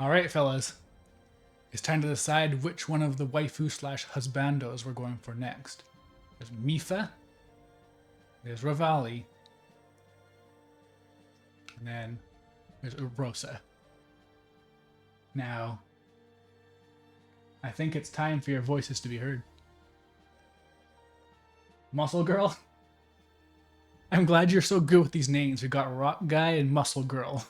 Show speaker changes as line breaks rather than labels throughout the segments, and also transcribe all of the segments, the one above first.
Alright, fellas. It's time to decide which one of the waifu slash husbandos we're going for next. There's Mifa, there's Rivali, and then there's Urbosa. Now, I think it's time for your voices to be heard. Muscle Girl? I'm glad you're so good with these names. We got Rock Guy and Muscle Girl.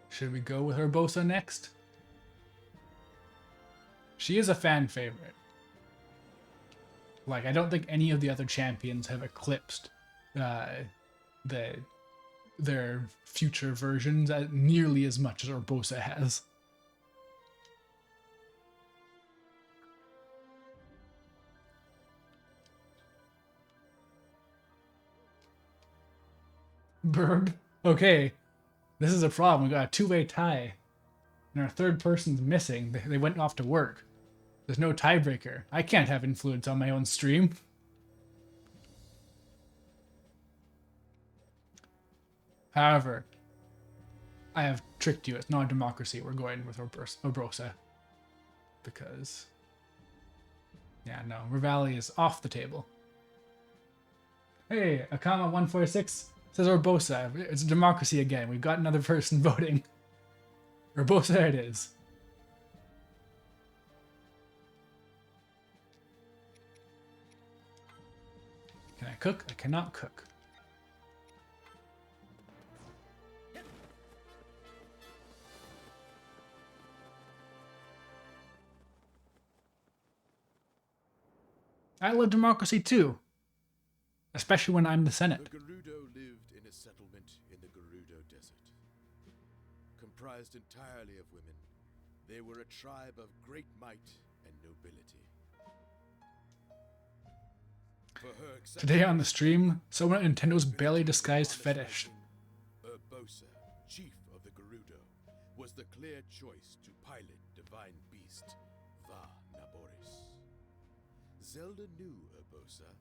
Should we go with Urbosa next? She is a fan favorite. Like, I don't think any of the other champions have eclipsed their future versions nearly as much as Urbosa has. Burb. Okay, this is a problem. We got a two-way tie. And our third person's missing. They went off to work. There's no tiebreaker. I can't have influence on my own stream. However, I have tricked you. It's not a democracy. We're going with Urbosa. Because... yeah, no. Rivali is off the table. Hey, Akama146 says Urbosa. It's a democracy again. We've got another person voting. Urbosa, there it is. Can I cook? I cannot cook. I love democracy too. Especially when I'm the Senate.
The Gerudo lived in a settlement in the Gerudo Desert. Comprised entirely of women, they were a tribe of great might and nobility. For her
Today on the stream, someone at Nintendo's barely disguised fetish.
Urbosa, chief of the Gerudo, was the clear choice to pilot divine beast Va Naboris. Zelda knew Urbosa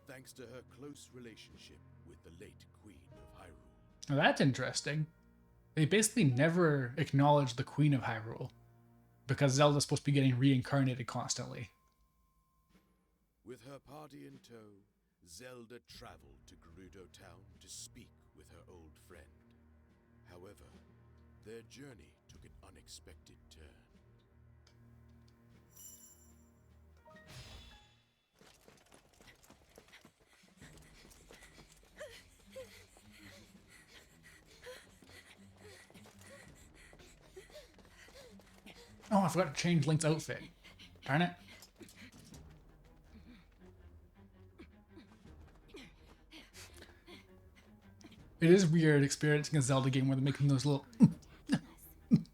thanks to her close relationship with the late Queen of Hyrule.
Now that's interesting. They basically never acknowledged the Queen of Hyrule, because Zelda's supposed to be getting reincarnated constantly.
With her party in tow, Zelda traveled to Gerudo Town to speak with her old friend. However, their journey took an unexpected turn.
Oh, I forgot to change Link's outfit. Darn it. It is weird experiencing a Zelda game where they're making those little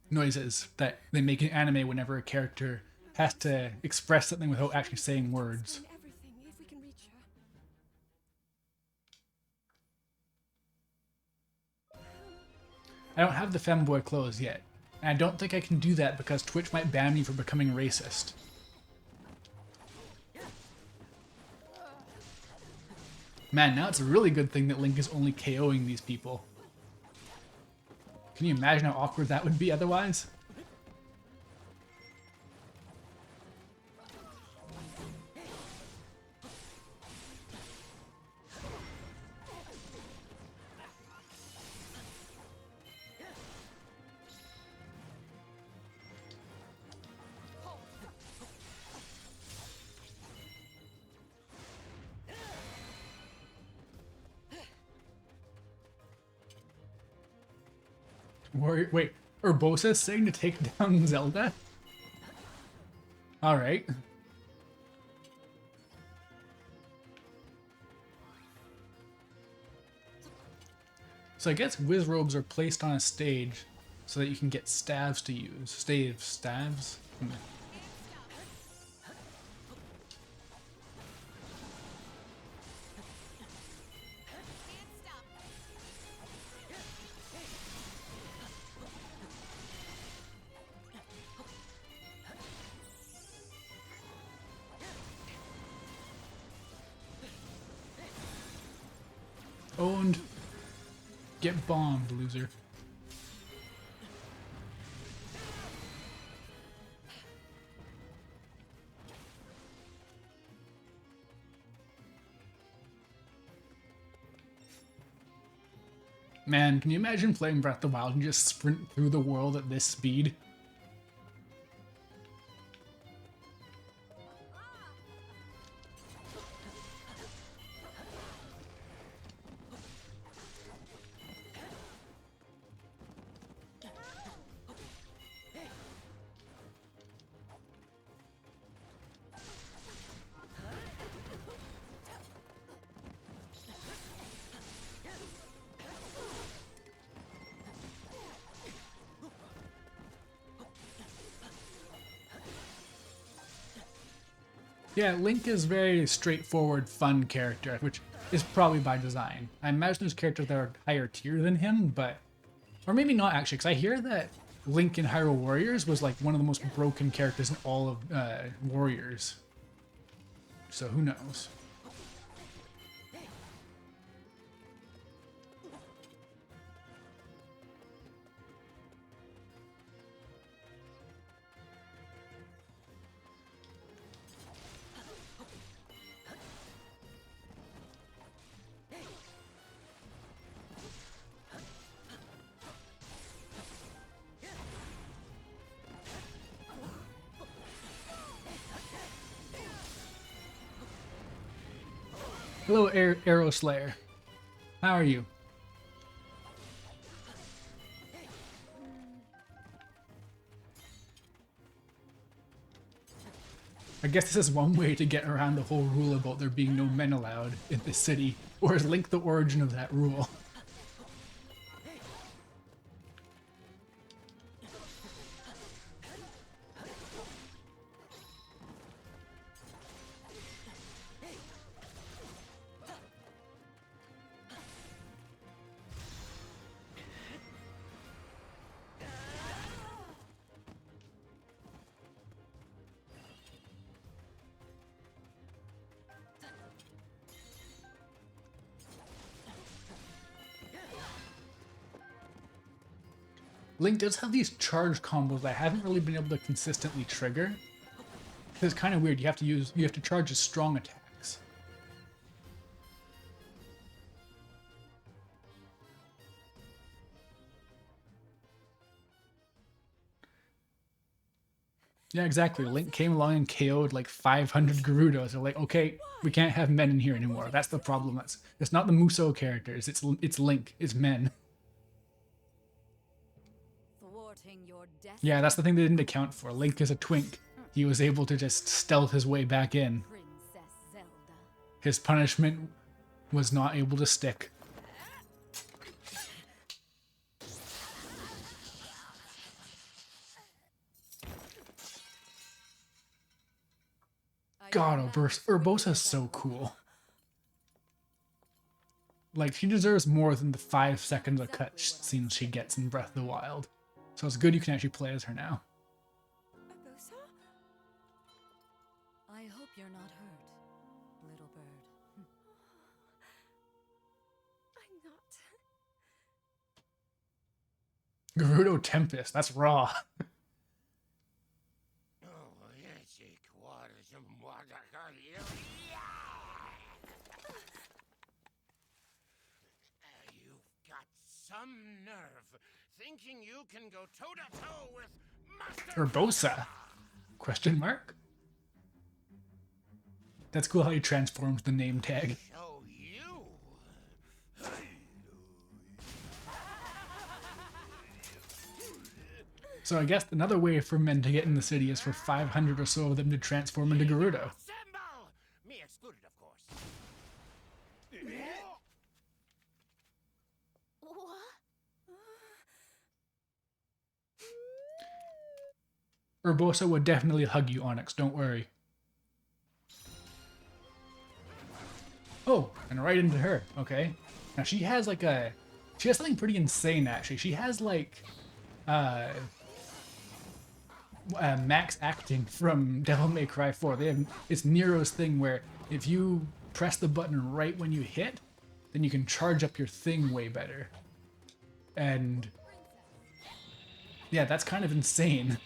noises that they make in anime whenever a character has to express something without actually saying words. I don't have the femboy clothes yet, and I don't think I can do that because Twitch might ban me for becoming racist. Man, now it's a really good thing that Link is only KOing these people. Can you imagine how awkward that would be otherwise? Wait, Urbosa is saying to take down Zelda? Alright. So I guess Wizrobes are placed on a stage so that you can get staves to use. Staves? Owned. Get bombed, loser. Man, can you imagine playing Breath of the Wild and just sprint through the world at this speed? Yeah, Link is very straightforward, fun character, which is probably by design. I imagine there's characters that are higher tier than him, but... Or maybe not, actually, because I hear that Link in Hyrule Warriors was like one of the most broken characters in all of Warriors. So who knows? Hello, Arrow Slayer. How are you? I guess this is one way to get around the whole rule about there being no men allowed in this city, or is Link the origin of that rule? Link does have these charge combos that I haven't really been able to consistently trigger. It's kind of weird. You have to charge his strong attacks. Yeah, exactly. Link came along and KO'd like 500 Gerudos. They're like, okay, we can't have men in here anymore. That's the problem. It's not the Musou characters. It's Link. It's men. Yeah, that's the thing they didn't account for. Link is a twink. He was able to just stealth his way back in. His punishment was not able to stick. God, Urbosa is so cool. Like, she deserves more than the 5 seconds of cutscenes she gets in Breath of the Wild. So it's good you can actually play as her now.
Urbosa? I hope you're not hurt, little bird. I'm not.
Gerudo Tempest, that's raw.
You've got some nerve thinking you can go toe-to-toe with Master
Urbosa? Question mark? That's cool how he transforms the name tag.
Show you.
So I guess another way for men to get in the city is for 500 or so of them to transform into Gerudo.
Assemble! Me excluded, of course.
Urbosa would definitely hug you, Onyx, don't worry. Oh, and right into her, okay. Now she has like she has something pretty insane actually. She has like, max acting from Devil May Cry 4. It's Nero's thing where if you press the button right when you hit, then you can charge up your thing way better. And yeah, that's kind of insane.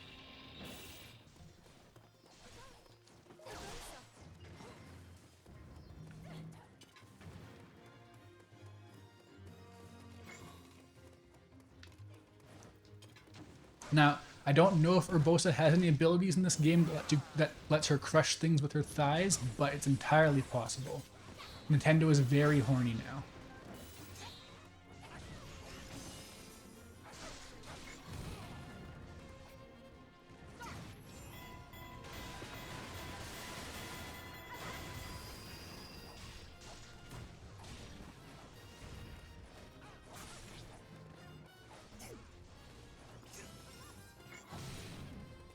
Now, I don't know if Urbosa has any abilities in this game that lets her crush things with her thighs, but it's entirely possible. Nintendo is very horny now.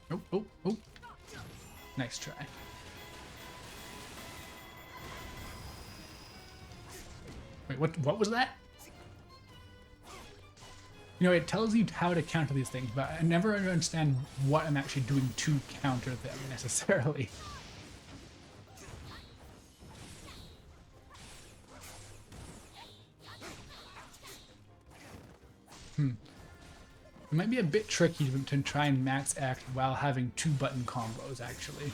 Oh, oh, oh. Nice try. Wait, what was that? You know, it tells you how to counter these things, but I never understand what I'm actually doing to counter them necessarily. It might be a bit tricky to try and max act while having 2-button combos, actually.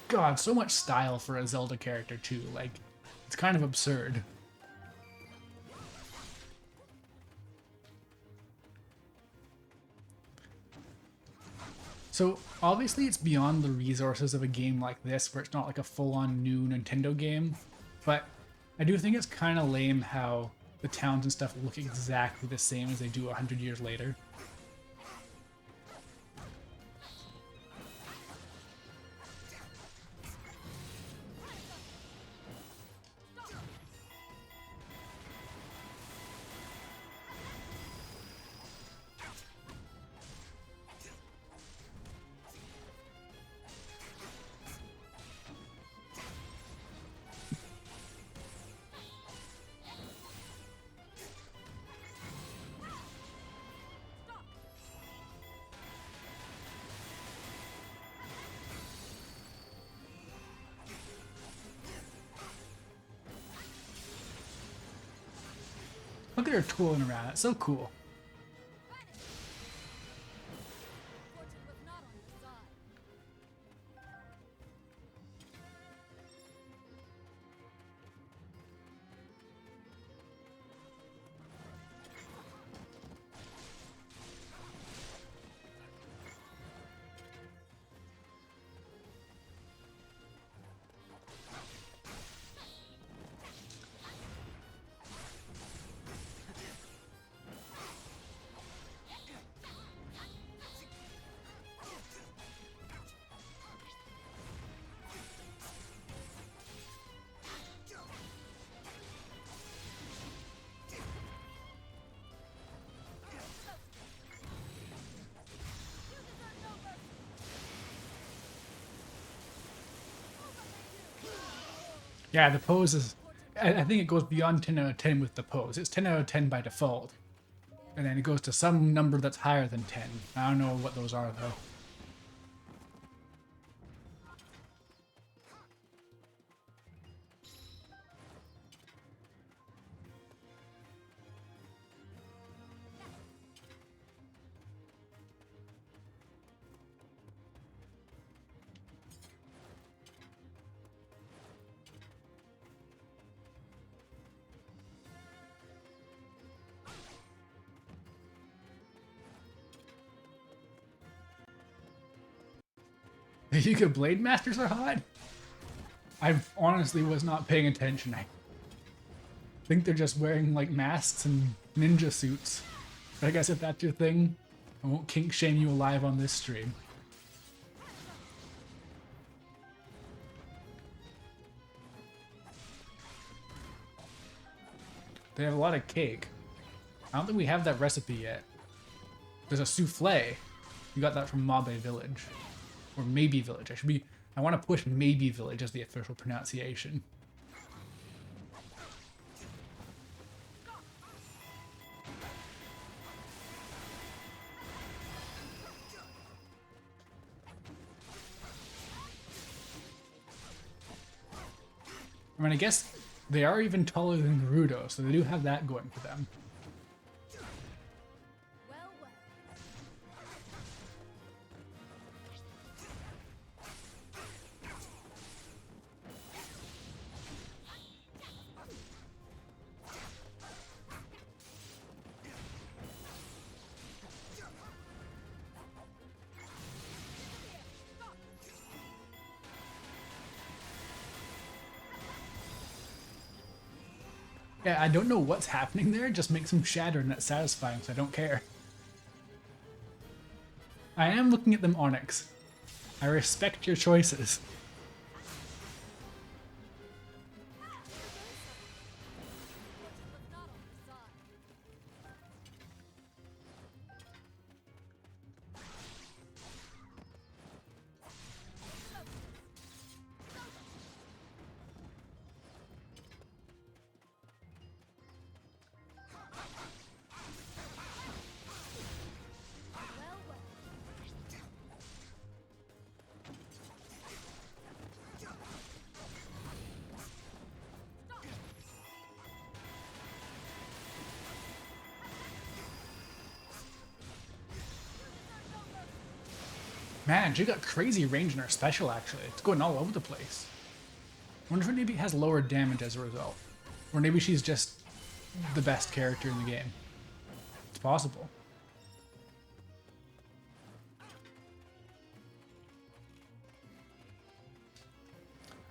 God, so much style for a Zelda character too, like, it's kind of absurd. So, obviously it's beyond the resources of a game like this, where it's not like a full-on new Nintendo game, but I do think it's kind of lame how the towns and stuff look exactly the same as they do 100 years later. Look at her tooling around, it's so cool.
Fortune was not on your side.
Yeah, the pose is... I think it goes beyond 10 out of 10 with the pose. It's 10 out of 10 by default. And then it goes to some number that's higher than 10. I don't know what those are, though. You could Blade Masters are hot? I honestly was not paying attention. I think they're just wearing like masks and ninja suits. But I guess if that's your thing, I won't kink shame you alive on this stream. They have a lot of cake. I don't think we have that recipe yet. There's a souffle. You got that from Mabe Village. Or Maybe Village. I want to push Maybe Village as the official pronunciation. I mean, I guess they are even taller than Gerudo, so they do have that going for them.
Well, well.
Yeah, I don't know what's happening there, just makes them shatter and that's satisfying, so I don't care. I am looking at them, Onyx. I respect your choices.
Fortune was not on her side. Well, well.
Man, she got crazy range in her special, actually. It's going all over the place. I wonder if maybe it has lower damage as a result. Or maybe she's just the best character in the game. It's possible.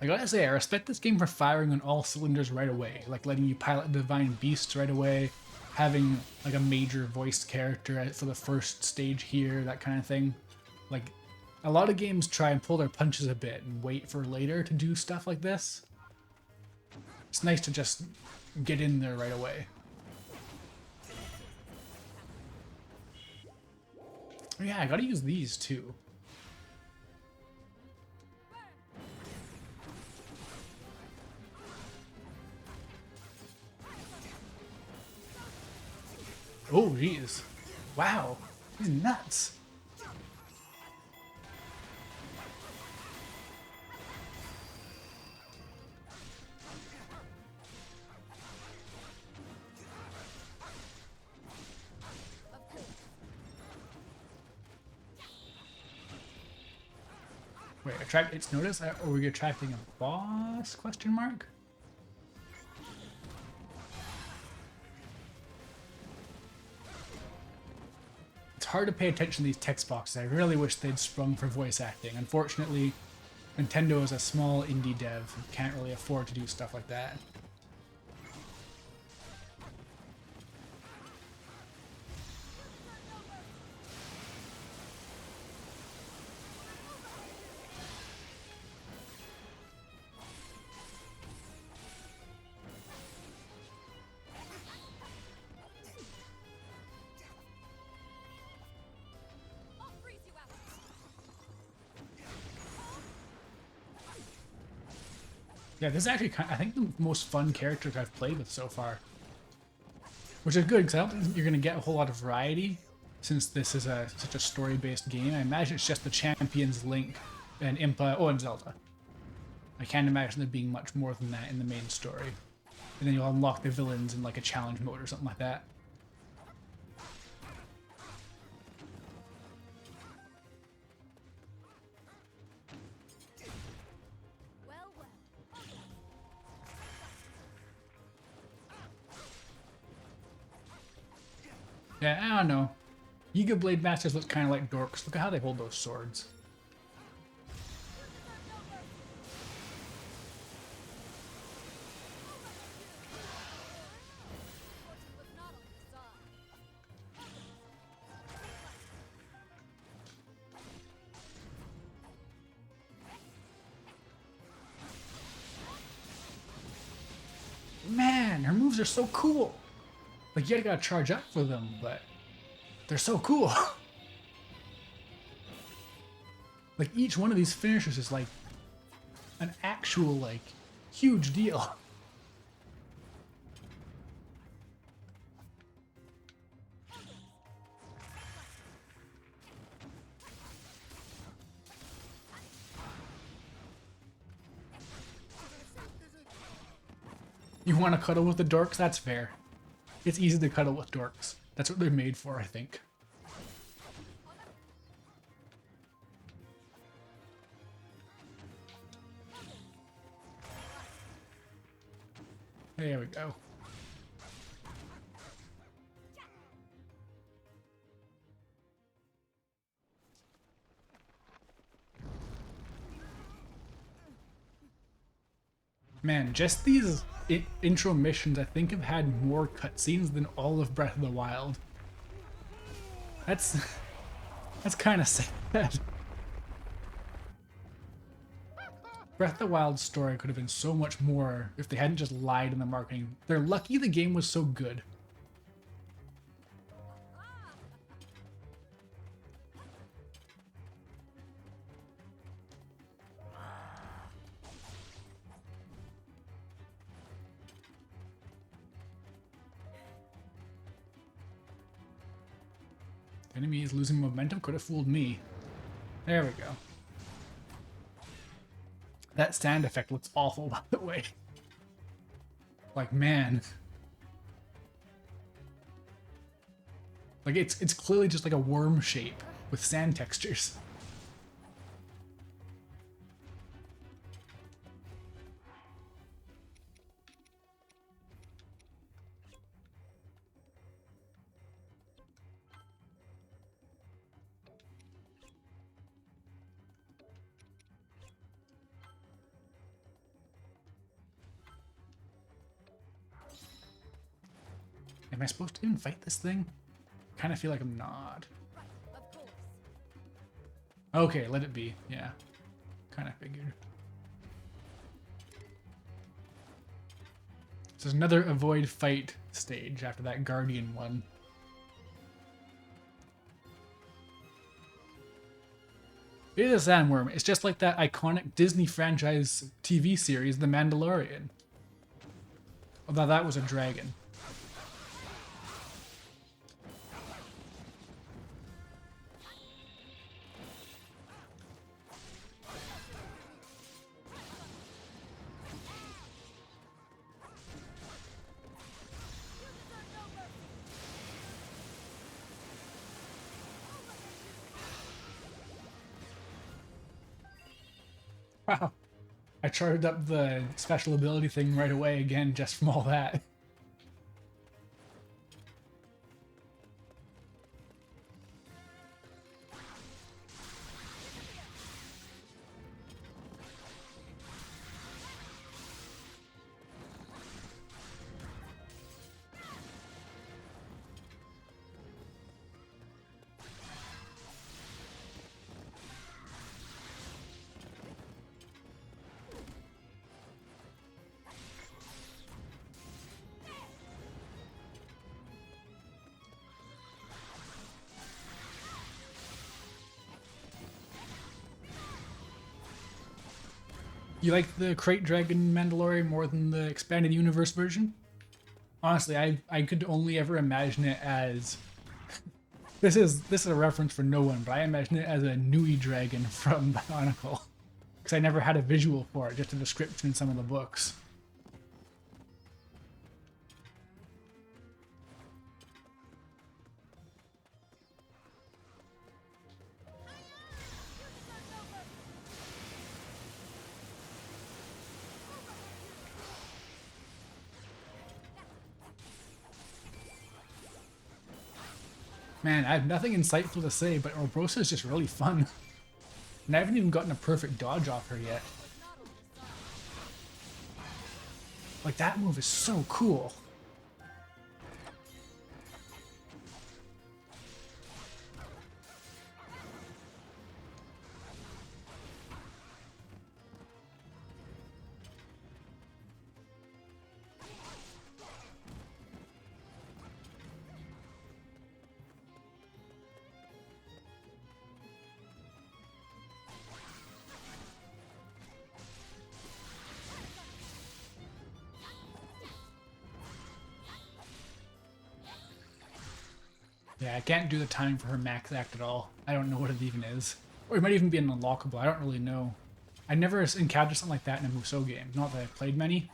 I gotta say, I respect this game for firing on all cylinders right away. Like letting you pilot divine beasts right away, having like a major voiced character for the first stage here, that kind of thing. Like, a lot of games try and pull their punches a bit and wait for later to do stuff like this. It's nice to just get in there right away. Oh yeah, I gotta use these too. Oh jeez. Wow. He's nuts.
Of course.
Wait, attract its notice? Are we attracting a boss? Question mark? It's hard to pay attention to these text boxes. I really wish they'd sprung for voice acting. Unfortunately, Nintendo is a small indie dev who can't really afford to do stuff like that.
I'll freeze you out.
Yeah, this is actually I think the most fun characters I've played with so far. Which is good, because I don't think you're going to get a whole lot of variety, since this is such a story-based game. I imagine it's just the champions, Link, and Impa, and Zelda. I can't imagine there being much more than that in the main story. And then you'll unlock the villains in like a challenge mode or something like that.
Well, well.
Yeah, I don't know. Yiga Blade Masters look kind of like dorks. Look at how they hold those swords.
Fortune was not on her side.
Man, her moves are so cool. Like, you gotta charge up for them, but they're so cool. Like, each one of these finishers is like an actual, like, huge deal. You want to cuddle with the dorks? That's fair. It's easy to cuddle with dorks. That's what they're made for, I think. There we go. Man, just these intro missions I think have had more cutscenes than all of Breath of the Wild. That's kind of sad. Breath of the Wild's story could have been so much more if they hadn't just lied in the marketing. They're lucky the game was so good. Enemy is losing momentum, could have fooled me. There we go. That sand effect looks awful, by the way. Like, man. Like, it's clearly just like a worm shape with sand textures. Am I supposed to even fight this thing? Kind of feel like I'm not. Okay, let it be. Yeah. Kind of figured. So there's another avoid fight stage after that Guardian one. It is a sandworm. It's just like that iconic Disney franchise TV series, The Mandalorian. Although that was a dragon. Wow. I charged up the special ability thing right away again just from all that. You like the Crate Dragon Mandalorian more than the expanded universe version? Honestly, I could only ever imagine it as this is a reference for no one, but I imagine it as a Nui dragon from Bionicle. Because I never had a visual for it, just a description in some of the books. Man, I have nothing insightful to say, but Urbosa is just really fun. And I haven't even gotten a perfect dodge off her yet. Like, that move is so cool. Yeah, I can't do the timing for her max act at all. I don't know what it even is. Or it might even be an unlockable, I don't really know. I never encountered something like that in a Musou game. Not that I've played many.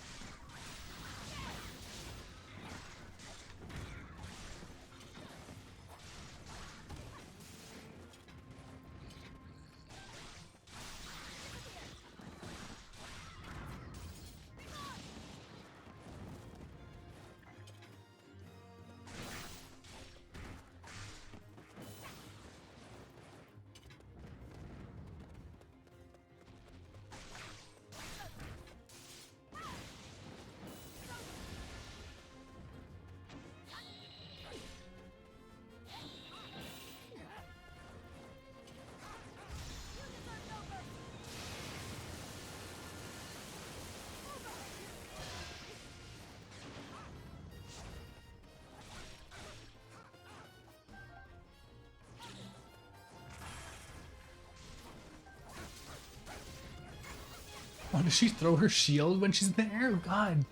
Oh, does she throw her shield when she's in the air? God.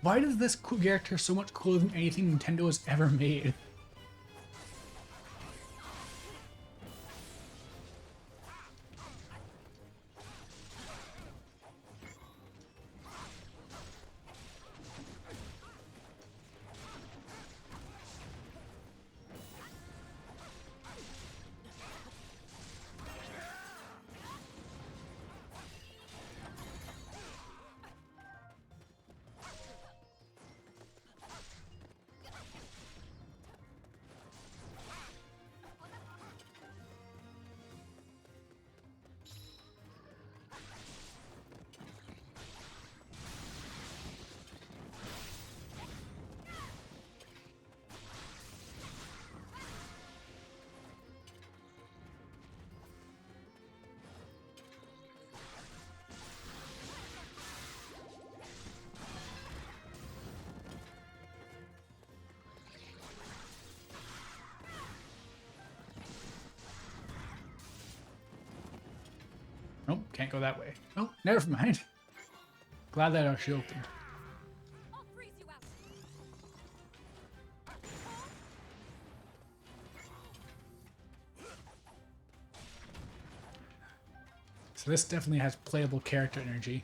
Why does this character so much cooler than anything Nintendo has ever made? Nope, can't go that way. Oh, never mind. Glad that actually opened.
I'll freeze you out.
So this definitely has playable character energy.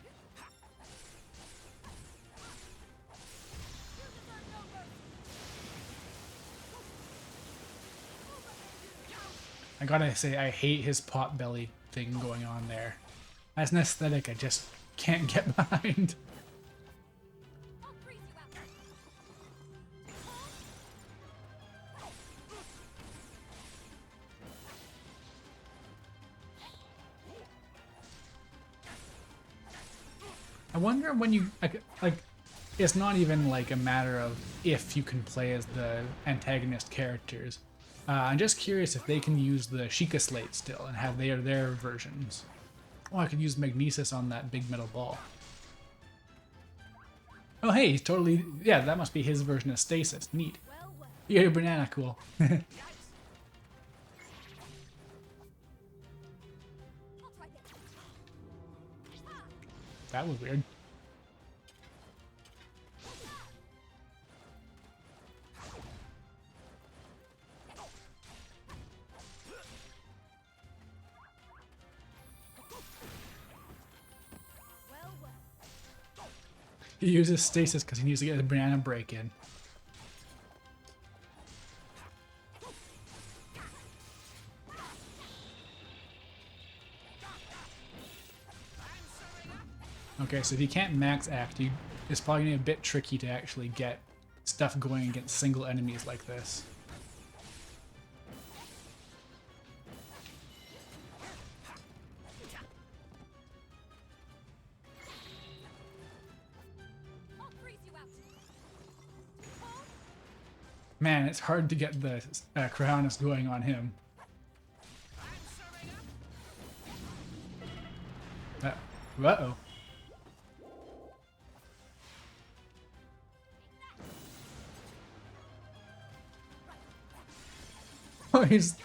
I gotta say, I hate his pot belly thing going on there. As an aesthetic, I just can't get behind.
I'll freeze you out.
I wonder when you like it's not even like a matter of if you can play as the antagonist characters. I'm just curious if they can use the Sheikah Slate still and have their versions. Oh, I could use Magnesis on that big metal ball. Oh, hey, he's totally... Yeah, that must be his version of Stasis. Neat.
Well, well.
You got your banana, cool.
I'll try this.
That was weird.
Well, well.
He uses Stasis because he needs to get his banana break in. Okay, so if you can't max act, it's probably gonna be a bit tricky to actually get stuff going against single enemies like this.
I'll freeze you out.
Man, it's hard to get the Cryonis going on him. Uh-oh. Oh, he's...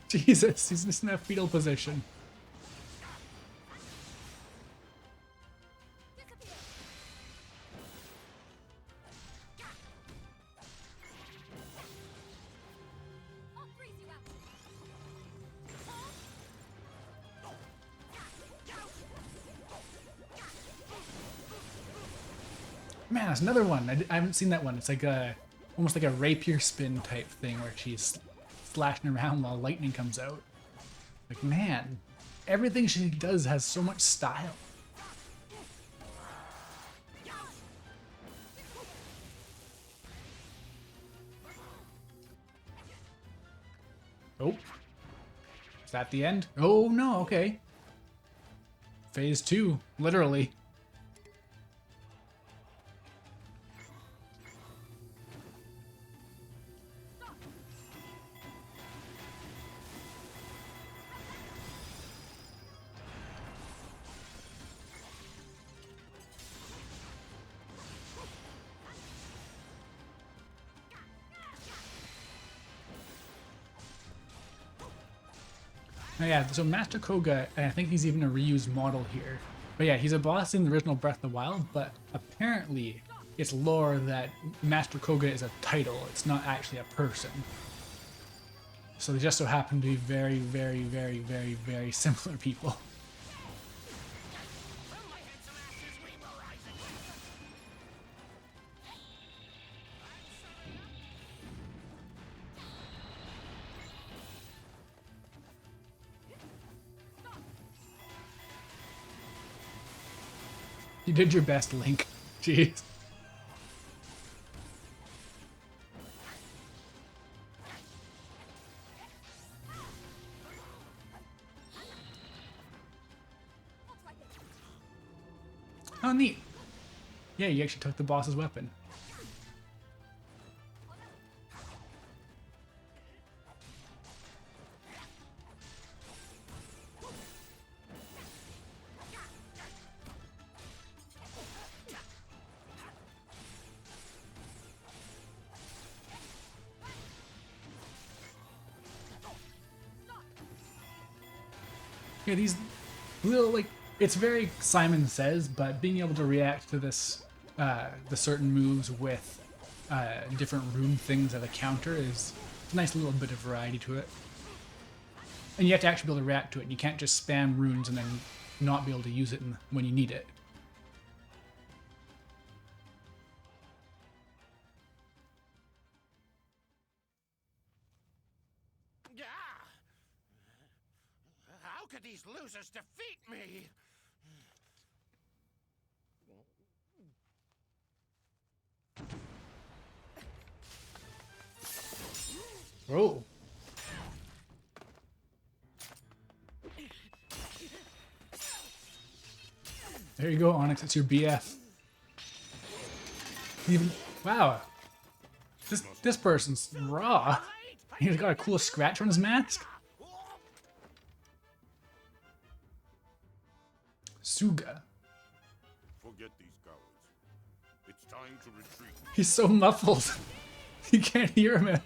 Jesus, he's just in a fetal position.
Disappear. I'll freeze you out.
Man, there's another one. I haven't seen that one. It's like a... almost like a rapier spin type thing where she's slashing around while lightning comes out. Like, man, everything she does has so much style. Oh. Is that the end? Oh, no, okay. Phase 2, literally. Oh yeah, so Master Koga, and I think he's even a reused model here, But yeah, he's a boss in the original Breath of the Wild, but apparently it's lore that Master Koga is a title. It's not actually a person. So they just so happen to be very, very, very, very, very similar people. You did your best, Link. Jeez. Oh, neat. Yeah, you actually took the boss's weapon. Yeah, these little, like, it's very Simon Says, but being able to react to this, the certain moves with different rune things as a counter is a nice little bit of variety to it. And you have to actually be able to react to it. You can't just spam runes and then not be able to use it when you need it.
How could these losers defeat me?
Oh. There you go, Onyx. It's your BF. Even wow. This person's raw. He's got a cool scratch on his mask. Suga.
Forget these cowards. It's time to retreat.
He's so muffled. You can't hear him.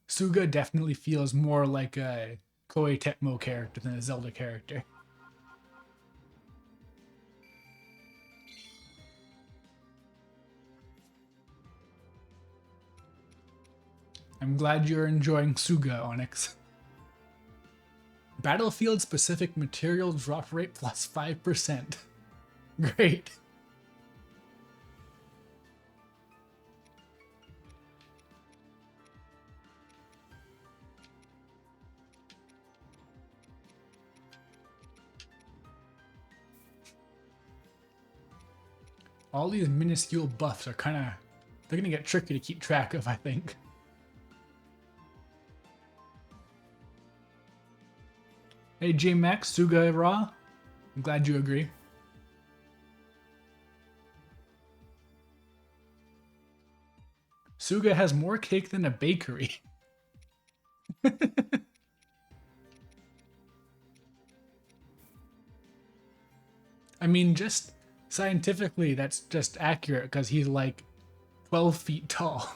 Suga definitely feels more like a Koei Tecmo character than a Zelda character. I'm glad you're enjoying Suga, Onyx. Battlefield-specific material drop rate plus 5%. Great. All these minuscule buffs are they're gonna get tricky to keep track of, I think. Hey J-Max, Suga Raw. I'm glad you agree. Suga has more cake than a bakery. I mean, just scientifically, that's just accurate because he's like 12 feet tall.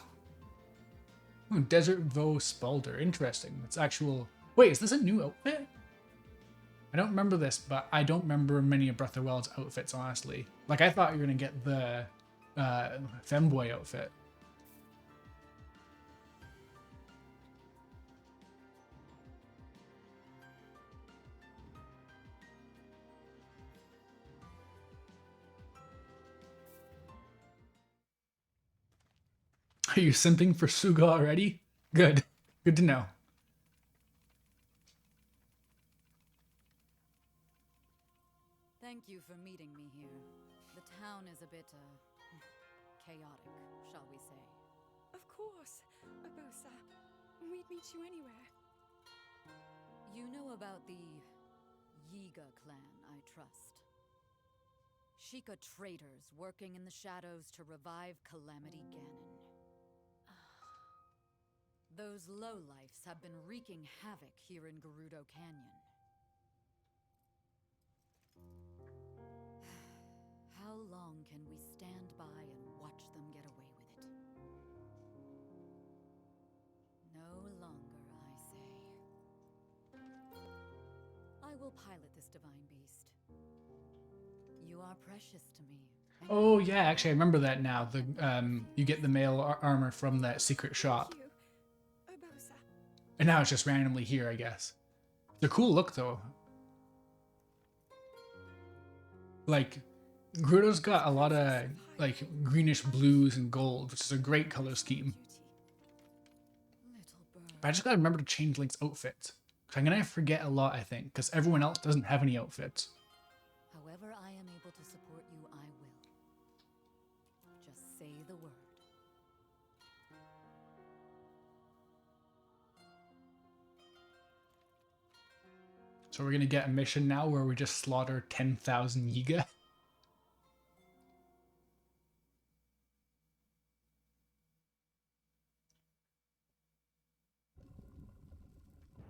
Oh, Desert Vo Spalder. Interesting. That's actual... Wait, is this a new outfit? I don't remember this, but I don't remember many of Breath of the Wild's outfits, honestly. Like, I thought you were going to get the Femboy outfit. Are you simping for Suga already? Good. Good to know.
Thank you for meeting me here. The town is a bit, chaotic, shall we say.
Of course, Urbosa. We'd meet you anywhere.
You know about the Yiga clan, I trust. Sheikah traitors working in the shadows to revive Calamity Ganon. Those lowlifes have been wreaking havoc here in Gerudo Canyon. How long can we stand by and watch them get away with it? will pilot this divine beast. You are precious to me. and
Oh yeah, actually I remember that now. The you get the male armor from that secret shop,
Thank you, Urbosa.
and now it's just randomly here, I guess. They're cool look though. Like Gerudo's got a lot of like greenish blues and gold, which is a great color scheme.
Little bird.
But I just gotta remember to change Link's outfits. 'Cause I'm gonna forget a lot, I think, because everyone else doesn't have any outfits.
However I am able to support you, I will. Just say the word.
So we're gonna get a mission now where we just slaughter 10,000 Yiga.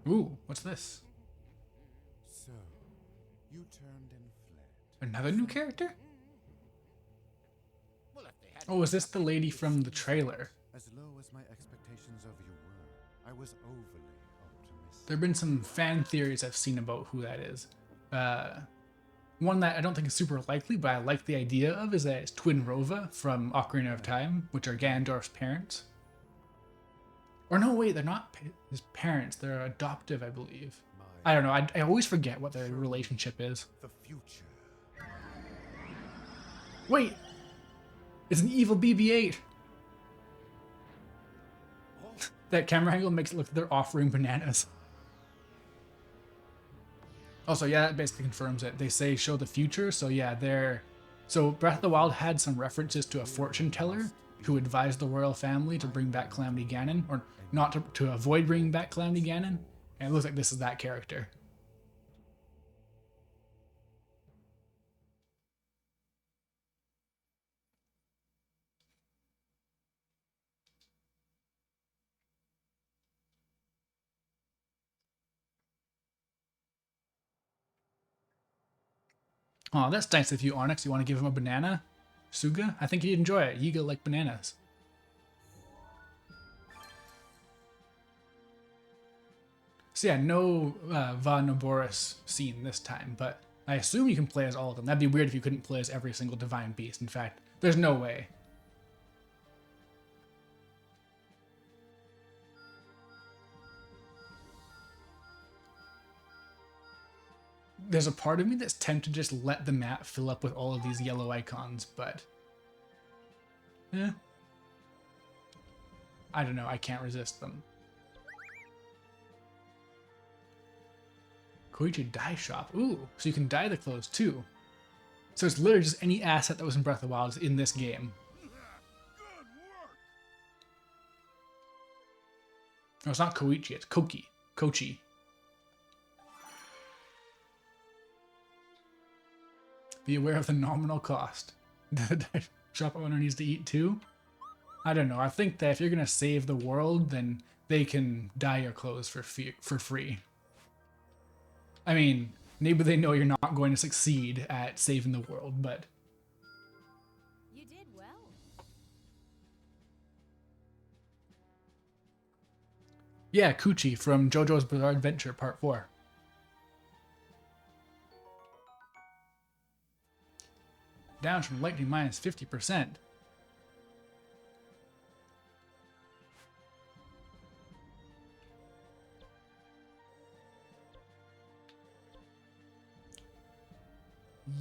Ooh, what's this?
So, you turned and fled.
Another new character?
Well, if they had
Oh, is this the lady from the trailer?
As low as my expectations of you were, I was overly optimistic.
There have been some fan theories I've seen about who that is. One that I don't think is super likely, but I like the idea of, is that it's Twin Rova from Ocarina of Time, which are Ganondorf's parents. Or no, wait, they're not his parents. They're adoptive, I believe. I don't know. I always forget what their relationship is.
The future.
Wait! It's an evil BB-8! That camera angle makes it look like they're offering bananas. Also, yeah, that basically confirms it. They say show the future, so yeah, they're... So Breath of the Wild had some references to a fortune teller who advised the royal family to bring back Calamity Ganon, or not to avoid bringing back Calamity Ganon, and it looks like this is that character. Oh, that's nice of you, Onyx. You want to give him a banana? Suga? I think he'd enjoy it. Yiga like bananas. So yeah, no Va Naboris scene this time, but I assume you can play as all of them. That'd be weird if you couldn't play as every single Divine Beast. In fact, there's no way. There's a part of me that's tempted to just let the map fill up with all of these yellow icons, but... I don't know, I can't resist them. Koichi dye shop. Ooh, so you can dye the clothes too. So it's literally just any asset that was in Breath of the Wild is in this game. No, it's not Koichi, it's Koki. Kochi. Be aware of the nominal cost. The shop owner needs to eat too? I don't know. I think that if you're going to save the world, then they can dye your clothes for free. I mean, maybe they know you're not going to succeed at saving the world, but...
You did well.
Yeah, Kuchi from JoJo's Bizarre Adventure Part 4. Down from lightning minus 50%.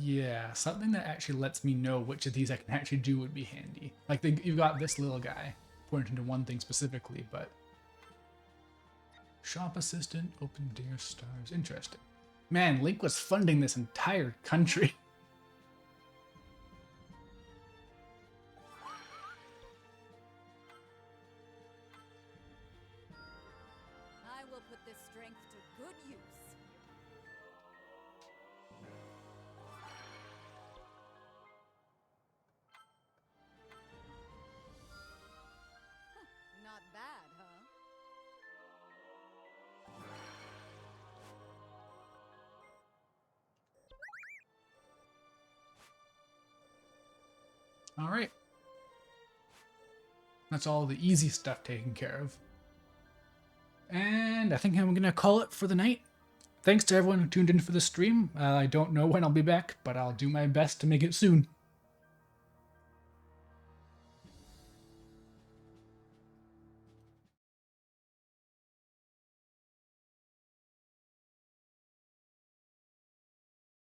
Yeah, something that actually lets me know which of these I can actually do would be handy. Like, you've got this little guy pointing to one thing specifically, but... Shop assistant, open deer stars. Interesting. Man, Link was funding this entire country.
I will put this strength to good use. Not bad, huh?
Alright. That's all the easy stuff taken care of. And I think I'm going to call it for the night. thanks to everyone who tuned in for the stream. I don't know when I'll be back, but I'll do my best to make it soon.